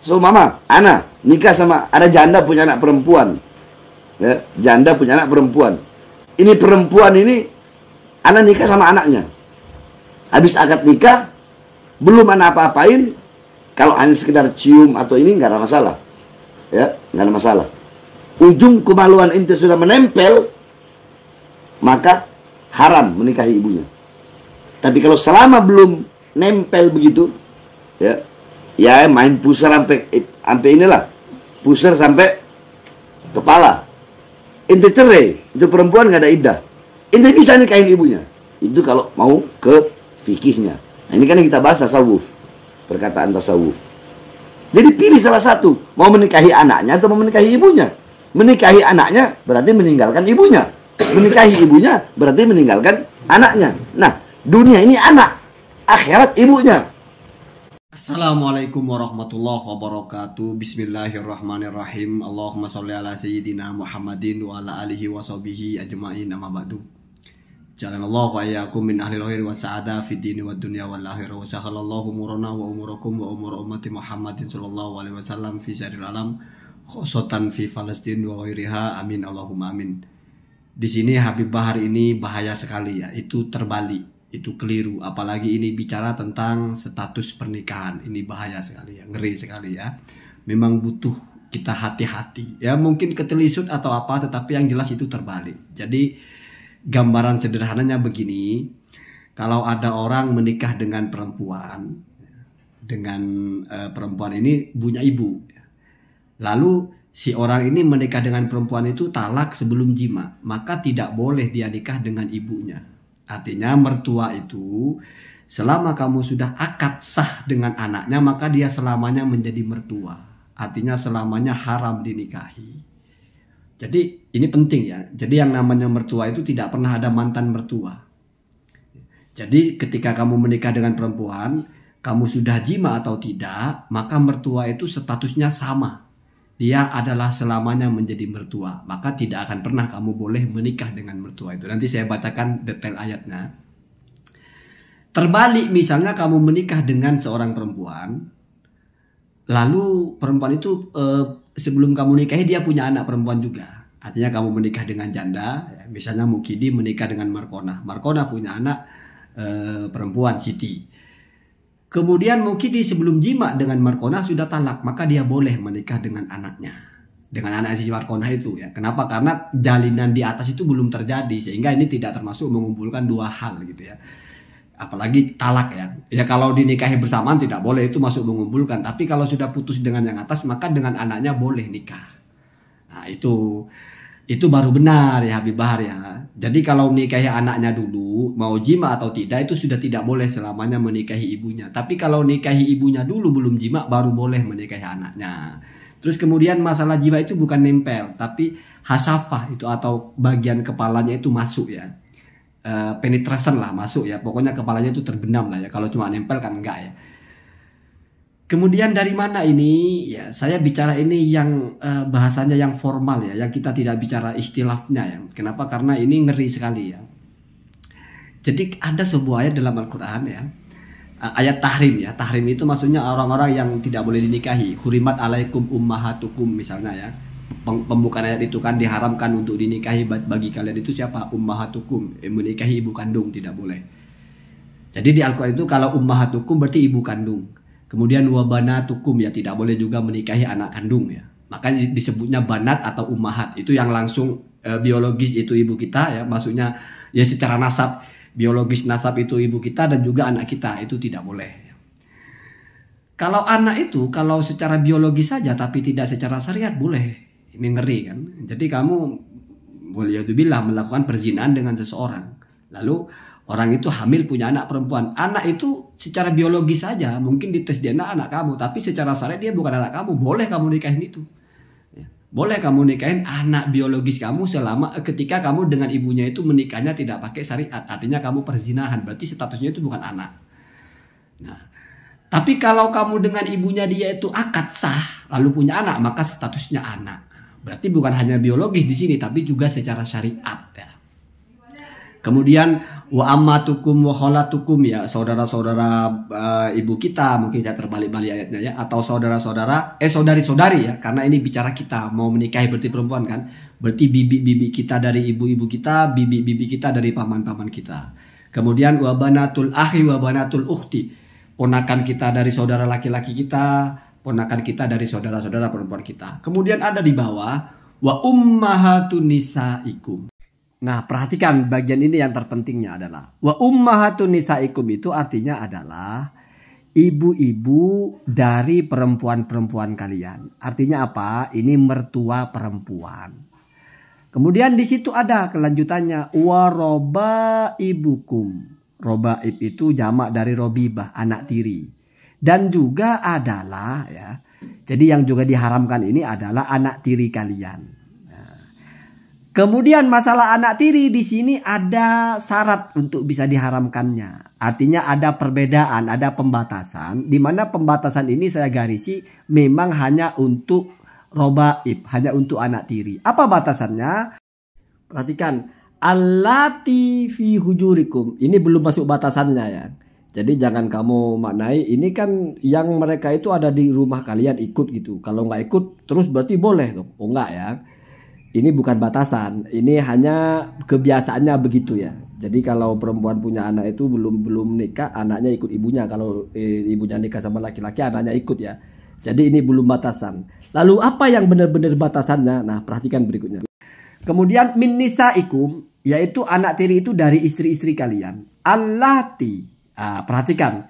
So mama, ana nikah sama ada janda punya anak perempuan. Ya, janda punya anak perempuan. Ini perempuan ini ana nikah sama anaknya. Habis akad nikah belum ana apa-apain, kalau hanya sekedar cium atau ini nggak ada masalah. Ya, nggak ada masalah. Ujung kemaluan ente sudah menempel, maka haram menikahi ibunya. Tapi kalau selama belum nempel begitu, ya main pusar sampai inilah, pusar sampai kepala. Ente cerai, itu perempuan nggak ada iddah. Ente bisa nikahin ibunya. Itu kalau mau ke fikihnya. Nah, ini kan yang kita bahas tasawuf, perkataan tasawuf. Jadi pilih salah satu, mau menikahi anaknya atau mau menikahi ibunya. Menikahi anaknya berarti meninggalkan ibunya. Menikahi ibunya berarti meninggalkan anaknya. Nah, dunia ini anak, akhirat ibunya. Assalamualaikum warahmatullahi wabarakatuh. Bismillahirrahmanirrahim. Allahumma sholli ala sayyidina Muhammadin wa ala alihi wa sahbihi ajma'in, amma ba'du. Jalanallahu wa iyyakum min ahlil khairi wa sa'ada fid dini wad dunya wal akhirah. Wa sakhalallahu umurana wa umurakum wa umur ummati Muhammadin sallallahu alaihi wasallam fi syaril alam, khosatan fi Palestin wa ghairiha. Amin Allahumma amin. Di sini Habib Bahar ini bahaya sekali ya. Itu terbalik, itu keliru. Apalagi ini bicara tentang status pernikahan. Ini bahaya sekali ya, ngeri sekali ya. Memang butuh kita hati-hati. Ya mungkin ketelisut atau apa, tetapi yang jelas itu terbalik. Jadi gambaran sederhananya begini. Kalau ada orang menikah dengan perempuan, perempuan ini punya ibu. Lalu si orang ini menikah dengan perempuan itu talak sebelum jima, maka tidak boleh dia nikah dengan ibunya. Artinya mertua itu selama kamu sudah akad sah dengan anaknya, maka dia selamanya menjadi mertua. Artinya selamanya haram dinikahi. Jadi ini penting ya. Jadi yang namanya mertua itu tidak pernah ada mantan mertua. Jadi ketika kamu menikah dengan perempuan, kamu sudah jima atau tidak, maka mertua itu statusnya sama. Dia adalah selamanya menjadi mertua. Maka tidak akan pernah kamu boleh menikah dengan mertua itu. Nanti saya bacakan detail ayatnya. Terbalik, misalnya kamu menikah dengan seorang perempuan, lalu perempuan itu sebelum kamu nikahi dia punya anak perempuan juga. Artinya kamu menikah dengan janda, misalnya Mukidi menikah dengan Markona. Markona punya anak perempuan Siti. Kemudian Mukidi sebelum jima dengan Markona sudah talak, maka dia boleh menikah dengan anaknya. Dengan anak si Markona itu ya. Kenapa? Karena jalinan di atas itu belum terjadi, sehingga ini tidak termasuk mengumpulkan dua hal gitu ya. Apalagi talak ya. Ya kalau dinikahi bersamaan tidak boleh, itu masuk mengumpulkan. Tapi kalau sudah putus dengan yang atas, maka dengan anaknya boleh nikah. Nah itu baru benar ya Habib Bahar ya. Jadi kalau menikahi anaknya dulu, mau jima atau tidak, itu sudah tidak boleh selamanya menikahi ibunya. Tapi kalau nikahi ibunya dulu belum jima, baru boleh menikahi anaknya. Terus kemudian masalah jima itu bukan nempel, tapi hasafah itu atau bagian kepalanya itu masuk ya. Penetration lah masuk ya. Pokoknya kepalanya itu terbenam lah ya. Kalau cuma nempel kan enggak ya. Kemudian dari mana ini? Ya, saya bicara ini yang bahasanya yang formal ya, yang kita tidak bicara istilahnya ya. Kenapa? Karena ini ngeri sekali ya. Jadi ada sebuah ayat dalam Al-Quran ya, ayat tahrim ya. Tahrim itu maksudnya orang-orang yang tidak boleh dinikahi. Hurimat alaikum ummahatukum misalnya ya. Pembukaan ayat itu kan diharamkan untuk dinikahi bagi kalian itu siapa? Ummahatukum, menikahi ibu kandung tidak boleh. Jadi di Al-Quran itu kalau ummahatukum berarti ibu kandung. Kemudian wabanatukum ya, tidak boleh juga menikahi anak kandung ya. Makanya disebutnya banat atau ummahat. Itu yang langsung biologis itu ibu kita ya. Maksudnya ya secara nasab, biologis nasab itu ibu kita dan juga anak kita, itu tidak boleh ya. Kalau anak itu kalau secara biologis saja tapi tidak secara syariat boleh. Ini ngeri kan. Jadi kamu waliyadzubillah melakukan perzinahan dengan seseorang. Lalu orang itu hamil punya anak perempuan. Anak itu secara biologis saja mungkin dites DNA anak kamu, tapi secara syariat dia bukan anak kamu. Boleh kamu nikahin itu. Ya. Boleh kamu nikahin anak biologis kamu selama ketika kamu dengan ibunya itu menikahnya tidak pakai syariat. Artinya kamu perzinahan, berarti statusnya itu bukan anak. Nah, tapi kalau kamu dengan ibunya dia itu akad sah lalu punya anak, maka statusnya anak. Berarti bukan hanya biologis di sini, tapi juga secara syariat ya. Kemudian wa ammatukum wa khalatukum, ya saudara-saudara ibu kita, mungkin saya terbalik-balik ayatnya ya, atau saudara-saudara saudari-saudari ya, karena ini bicara kita mau menikahi berarti perempuan kan, berarti bibi-bibi kita dari ibu-ibu kita, bibi-bibi kita dari paman-paman kita. Kemudian wa banatul akhi wa banatul ukhti, ponakan kita dari saudara laki-laki kita, ponakan kita dari saudara-saudara perempuan kita. Kemudian ada di bawah wa ummahatun nisaikum. Nah, perhatikan bagian ini yang terpentingnya adalah wa ummahatun nisaikum, itu artinya adalah ibu-ibu dari perempuan-perempuan kalian. Artinya apa? Ini mertua perempuan. Kemudian di situ ada kelanjutannya wa robaibukum. Robaib itu jamak dari robibah, anak tiri. Dan juga adalah ya. Jadi yang juga diharamkan ini adalah anak tiri kalian. Kemudian masalah anak tiri di sini ada syarat untuk bisa diharamkannya. Artinya ada perbedaan, ada pembatasan. Di mana pembatasan ini saya garisi memang hanya untuk robaib, hanya untuk anak tiri. Apa batasannya? Perhatikan, allati fi hujurikum. Ini belum masuk batasannya ya. Jadi jangan kamu maknai ini kan yang mereka itu ada di rumah kalian ikut gitu. Kalau nggak ikut terus berarti boleh dong. Oh enggak ya. Ini bukan batasan, ini hanya kebiasaannya begitu ya. Jadi kalau perempuan punya anak itu belum nikah, anaknya ikut ibunya. Kalau ibunya nikah sama laki-laki, anaknya ikut ya. Jadi ini belum batasan. Lalu apa yang benar-benar batasannya? Nah, perhatikan berikutnya. Kemudian min nisaikum, yaitu anak tiri itu dari istri-istri kalian. Allati, perhatikan.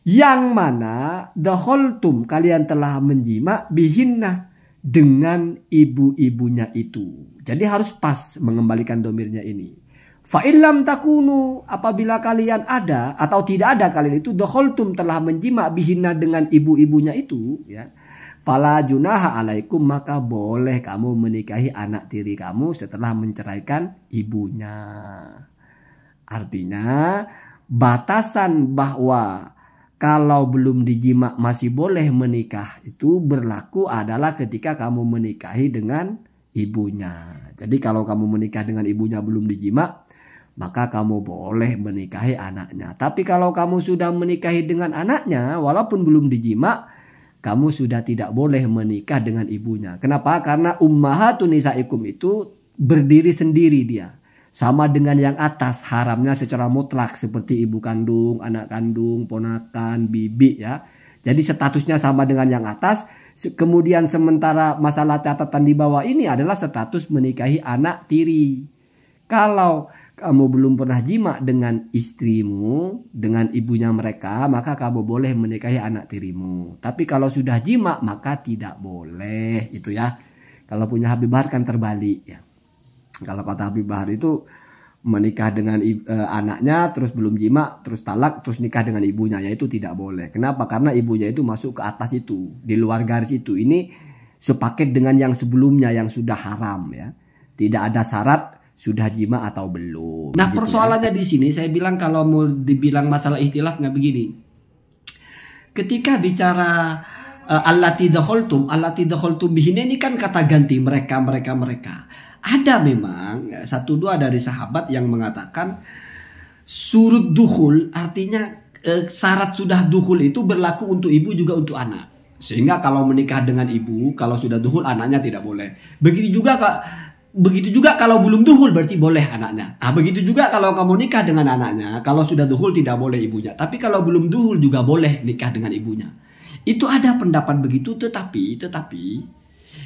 Yang mana dakhaltum, kalian telah menjima bihinna, dengan ibu-ibunya itu. Jadi harus pas mengembalikan domirnya ini. Fa illam takunu, apabila kalian ada atau tidak ada kalian itu dakhaltum, telah menjima bihinna, dengan ibu-ibunya itu ya. Fala junaha alaikum, maka boleh kamu menikahi anak tiri kamu setelah menceraikan ibunya. Artinya batasan bahwa kalau belum dijima masih boleh menikah itu berlaku adalah ketika kamu menikahi dengan ibunya. Jadi kalau kamu menikah dengan ibunya belum dijima, maka kamu boleh menikahi anaknya. Tapi kalau kamu sudah menikahi dengan anaknya walaupun belum dijima, kamu sudah tidak boleh menikah dengan ibunya. Kenapa? Karena ummahatun nisaikum itu berdiri sendiri dia. Sama dengan yang atas, haramnya secara mutlak seperti ibu kandung, anak kandung, ponakan, bibi ya. Jadi statusnya sama dengan yang atas. Kemudian sementara masalah catatan di bawah ini adalah status menikahi anak tiri. Kalau kamu belum pernah jima dengan istrimu, dengan ibunya mereka, maka kamu boleh menikahi anak tirimu. Tapi kalau sudah jima maka tidak boleh, itu ya. Kalau punya Habib Bahar kan terbalik ya. Kalau kata Habib Bahar itu menikah dengan anaknya terus belum jima, terus talak, terus nikah dengan ibunya, ya itu tidak boleh. Kenapa? Karena ibunya itu masuk ke atas itu, di luar garis itu. Ini sepaket dengan yang sebelumnya yang sudah haram ya. Tidak ada syarat sudah jima atau belum. Nah, gitu persoalannya ya. Di sini saya bilang kalau mau dibilang masalah ikhtilaf nggak begini. Ketika bicara allati dakhaltum bihinna, ini kan kata ganti mereka. Ada memang satu dua dari sahabat yang mengatakan surut dukhul, artinya syarat sudah dukhul itu berlaku untuk ibu juga untuk anak. Sehingga kalau menikah dengan ibu, kalau sudah dukhul anaknya tidak boleh. Begitu juga kalau belum dukhul berarti boleh anaknya. Begitu juga kalau kamu nikah dengan anaknya, kalau sudah dukhul tidak boleh ibunya. Tapi kalau belum dukhul juga boleh nikah dengan ibunya. Itu ada pendapat begitu, tetapi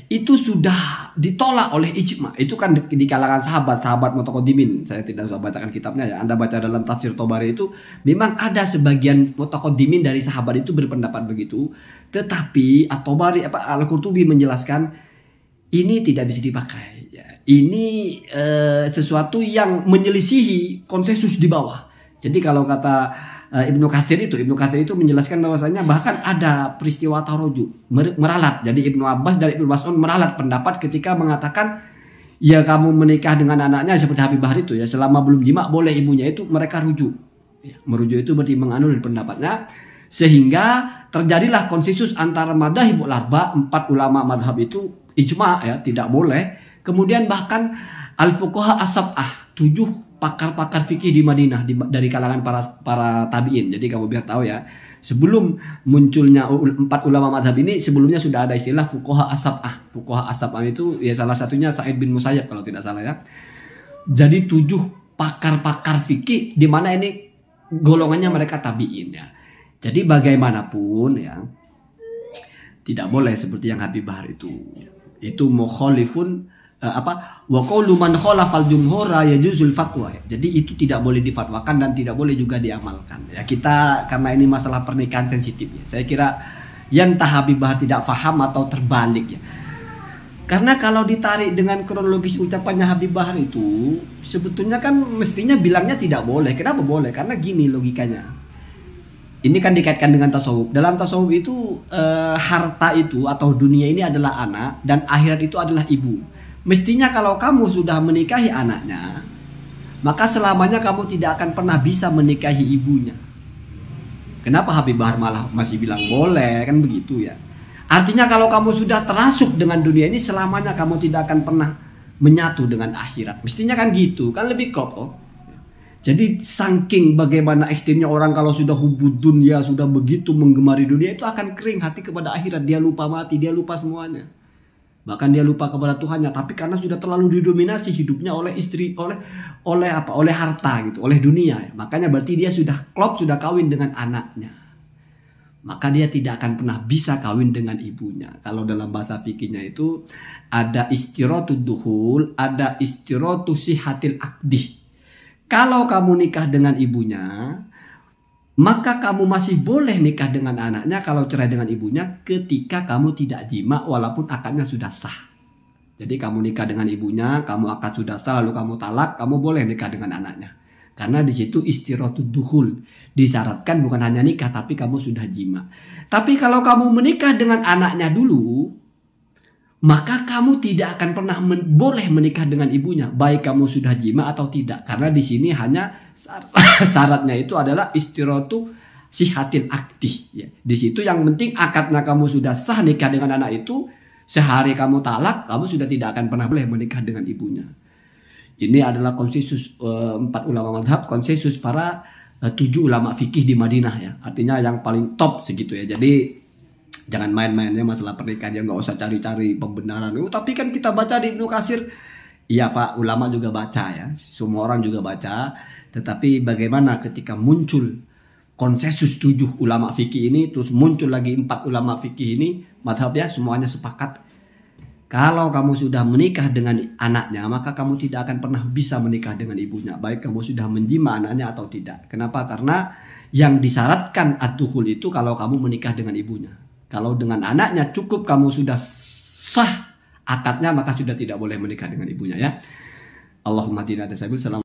itu sudah ditolak oleh ijma. Itu kan di kalangan sahabat mutaqaddimin. Saya tidak usah bacakan kitabnya ya. Anda baca dalam tafsir Tabari itu memang ada sebagian mutaqaddimin dari sahabat itu berpendapat begitu. Tetapi At-Tabari Al-Qurtubi menjelaskan ini tidak bisa dipakai ya. Ini sesuatu yang menyelisihi konsensus di bawah. Jadi kalau kata Ibnu Katsir itu menjelaskan bahwasanya bahkan ada peristiwa taroju, meralat. Jadi Ibnu Abbas dari Ibnu Mas'ud meralat pendapat ketika mengatakan ya kamu menikah dengan anaknya seperti Habib Bahar itu ya, selama belum jima boleh ibunya, itu mereka rujuk. Ya, merujuk itu berarti menganul pendapatnya, sehingga terjadilah konsensus antara madzhabul arba, 4 ulama madhab itu ijma ya, tidak boleh. Kemudian bahkan al-fuqaha as-sab'ah, 7 pakar-pakar fikih di Madinah dari kalangan para tabi'in. Jadi kamu biar tahu ya, sebelum munculnya 4 ulama mazhab ini, sebelumnya sudah ada istilah fuqaha as-sab'ah. Fuqaha as-sab'ah itu ya salah satunya Sa'id bin Musayyab kalau tidak salah ya. Jadi 7 pakar-pakar fikih di mana ini golongannya mereka tabi'in ya. Jadi bagaimanapun ya, tidak boleh seperti yang Habib Bahar itu mukhalifun wa qaulu man khalafal jumhura yajuzul fatwa. Jadi itu tidak boleh difatwakan dan tidak boleh juga diamalkan. Ya kita karena ini masalah pernikahan sensitif ya. Saya kira yang entah Habib Bahar tidak paham atau terbalik ya. Karena kalau ditarik dengan kronologis ucapannya Habib Bahar itu sebetulnya kan mestinya bilangnya tidak boleh. Kenapa boleh? Karena gini logikanya. Ini kan dikaitkan dengan tasawuf. Dalam tasawuf itu harta itu atau dunia ini adalah anak dan akhirat itu adalah ibu. Mestinya kalau kamu sudah menikahi anaknya, maka selamanya kamu tidak akan pernah bisa menikahi ibunya. Kenapa Habib Bahar malah masih bilang boleh, kan begitu ya. Artinya kalau kamu sudah terasuk dengan dunia ini, selamanya kamu tidak akan pernah menyatu dengan akhirat. Mestinya kan gitu, kan lebih klop. Jadi saking bagaimana ekstrimnya orang kalau sudah hubud dunia, sudah begitu menggemari dunia, itu akan kering hati kepada akhirat. Dia lupa mati, dia lupa semuanya. Bahkan dia lupa kepada Tuhannya, tapi karena sudah terlalu didominasi hidupnya oleh istri, oleh harta gitu, oleh dunia. Makanya berarti dia sudah klop, sudah kawin dengan anaknya. Maka dia tidak akan pernah bisa kawin dengan ibunya. Kalau dalam bahasa fikihnya itu ada istiratu duhul, ada istiratu sihatil akdih. Kalau kamu nikah dengan ibunya, maka kamu masih boleh nikah dengan anaknya kalau cerai dengan ibunya ketika kamu tidak jima walaupun akadnya sudah sah. Jadi kamu nikah dengan ibunya, kamu akad sudah sah lalu kamu talak, kamu boleh nikah dengan anaknya. Karena di situ istirahatud dukhul. Disyaratkan bukan hanya nikah tapi kamu sudah jima. Tapi kalau kamu menikah dengan anaknya dulu, maka kamu tidak akan pernah boleh menikah dengan ibunya, baik kamu sudah jima atau tidak. Karena di sini hanya syaratnya itu adalah istiratu sihatil akdih. Ya. Di situ yang penting akadnya kamu sudah sah nikah dengan anak itu, sehari kamu talak, kamu sudah tidak akan pernah boleh menikah dengan ibunya. Ini adalah konsensus 4 ulama mazhab, konsensus para 7 ulama fikih di Madinah ya. Artinya yang paling top segitu ya. Jadi jangan main-mainnya masalah pernikahan, nggak usah cari-cari pembenaran. Tapi kan kita baca di Ibnu Katsir, iya Pak, ulama juga baca ya, semua orang juga baca. Tetapi bagaimana ketika muncul konsensus 7 ulama fikih ini, terus muncul lagi 4 ulama fikih ini, mazhabnya semuanya sepakat. Kalau kamu sudah menikah dengan anaknya, maka kamu tidak akan pernah bisa menikah dengan ibunya, baik kamu sudah menjima anaknya atau tidak. Kenapa? Karena yang disyaratkan ad-dukhul itu kalau kamu menikah dengan ibunya. Kalau dengan anaknya cukup kamu sudah sah akadnya, maka sudah tidak boleh menikah dengan ibunya ya. Allahumma tina tasabil.